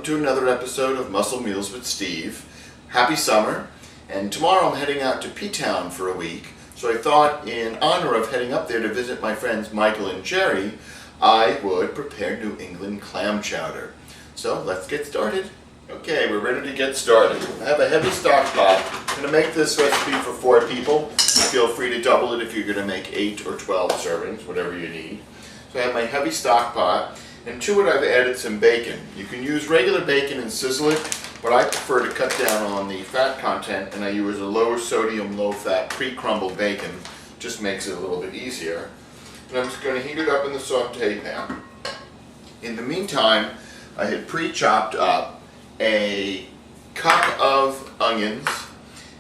to another episode of Muscle Meals with Steve. Happy summer, and tomorrow I'm heading out to P-Town for a week, so I thought in honor of heading up there to visit my friends Michael and Jerry, I would prepare New England clam chowder. So let's get started. Okay, we're ready to get started. I have a heavy stock pot. I'm going to make this recipe for 4 people. Feel free to double it if you're going to make 8 or 12 servings, whatever you need. So I have my heavy stock pot, and to it I've added some bacon. You can use regular bacon and sizzle it, but I prefer to cut down on the fat content, and I use a lower sodium, low fat pre-crumbled bacon. Just makes it a little bit easier. And I'm just going to heat it up in the saute pan. In the meantime, I had pre-chopped up a cup of onions,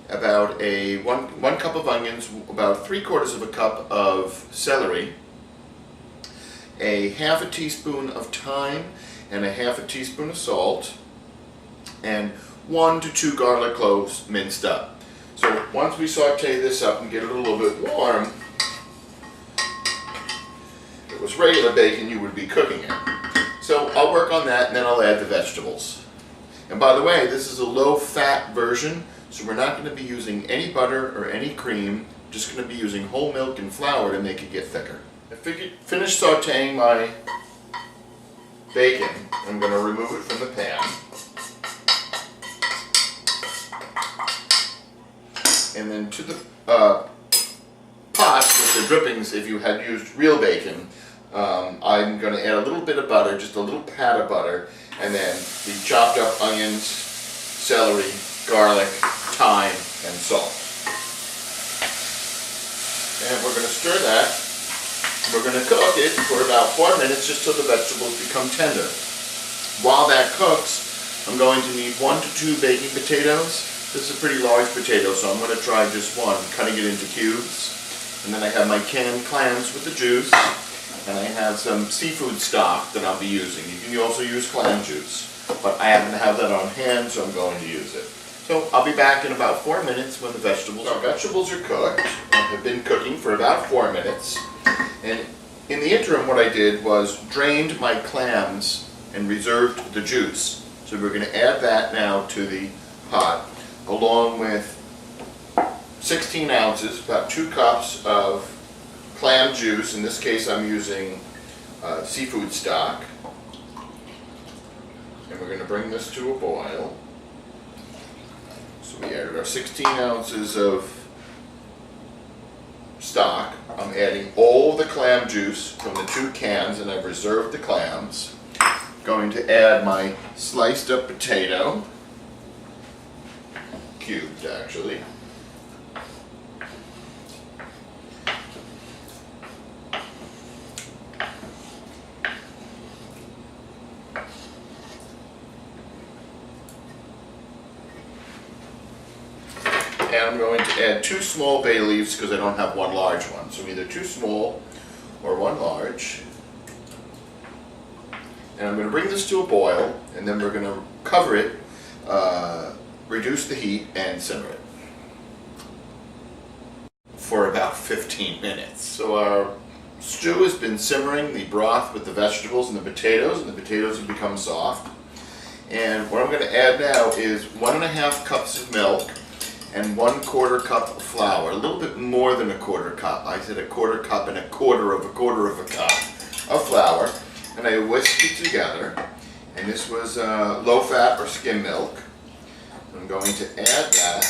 about one cup of onions, about 3/4 of a cup of celery, a half a teaspoon of thyme and a half a teaspoon of salt, and 1 to 2 garlic cloves minced up. So once we saute this up and get it a little bit warm, if it was regular bacon you would be cooking it. So I'll work on that and then I'll add the vegetables. And by the way, this is a low-fat version, so we're not going to be using any butter or any cream, just going to be using whole milk and flour to make it get thicker. I finished sauteing my bacon. I'm going to remove it from the pan. And then to the pot with the drippings, if you had used real bacon, I'm going to add a little bit of butter, just a little pat of butter, and then the chopped up onions, celery, garlic, thyme, and salt. And we're going to stir that. We're going to cook it for about 4 minutes just so the vegetables become tender. While that cooks, I'm going to need 1 to 2 baking potatoes. This is a pretty large potato, so I'm going to try just one, cutting it into cubes. And then I have my canned clams with the juice. And I have some seafood stock that I'll be using. You can also use clam juice, but I happen to have that on hand, so I'm going to use it. So I'll be back in about 4 minutes when the vegetables are cooked. I've been cooking for about 4 minutes. And in the interim, what I did was drained my clams and reserved the juice. So we're going to add that now to the pot, along with 16 ounces, about 2 cups of clam juice. In this case I'm using seafood stock, and we're going to bring this to a boil. So we added our 16 ounces of stock. I'm adding all the clam juice from the 2 cans, and I've reserved the clams. Going to add my sliced up potato, cubed actually. And I'm going to add 2 small bay leaves because I don't have 1 large one. So either 2 small or 1 large. And I'm going to bring this to a boil, and then we're going to cover it, reduce the heat, and simmer it for about 15 minutes. So our stew has been simmering, the broth with the vegetables and the potatoes have become soft. And what I'm going to add now is 1.5 cups of milk and 1/4 cup of flour, a little bit more than 1/4 cup. I said 1/4 cup and 1/4 of a cup of flour, and I whisked it together. And this was low fat or skim milk. I'm going to add that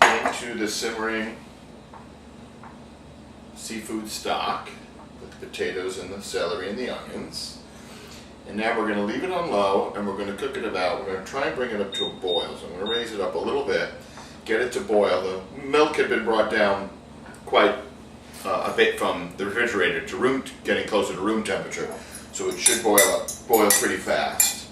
into the simmering seafood stock with the potatoes and the celery and the onions. And now we're going to leave it on low, and we're going to cook it we're going to try and bring it up to a boil. So I'm going to raise it up a little bit, get it to boil. The milk had been brought down quite a bit from the refrigerator to getting closer to room temperature. So it should boil pretty fast.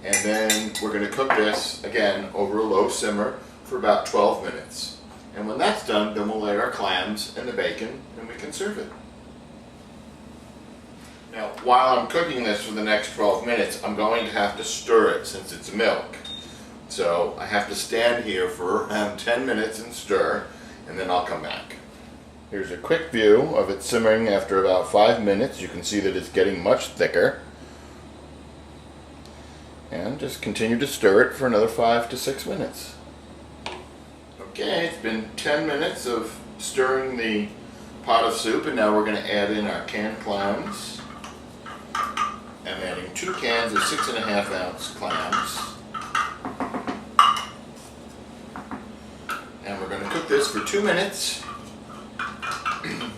And then we're going to cook this, again, over a low simmer for about 12 minutes. And when that's done, then we'll add our clams and the bacon, and we can serve it. Now, while I'm cooking this for the next 12 minutes, I'm going to have to stir it since it's milk. So I have to stand here for around 10 minutes and stir, and then I'll come back. Here's a quick view of it simmering after about 5 minutes. You can see that it's getting much thicker. And just continue to stir it for another 5 to 6 minutes. Okay, it's been 10 minutes of stirring the pot of soup, and now we're going to add in our canned clams. I'm adding 2 cans of 6.5 ounce clams. And we're going to cook this for 2 minutes.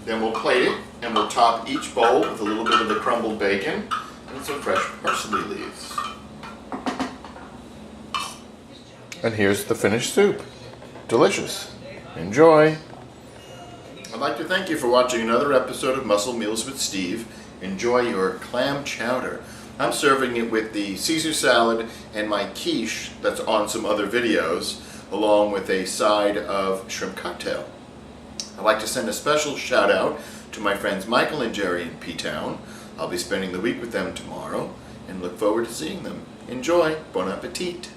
Then we'll plate it, and we'll top each bowl with a little bit of the crumbled bacon and some fresh parsley leaves. And here's the finished soup. Delicious. Enjoy. I'd like to thank you for watching another episode of Muscle Meals with Steve. Enjoy your clam chowder. I'm serving it with the Caesar salad and my quiche that's on some other videos, along with a side of shrimp cocktail. I'd like to send a special shout out to my friends Michael and Jerry in P-Town. I'll be spending the week with them tomorrow and look forward to seeing them. Enjoy. Bon appetit.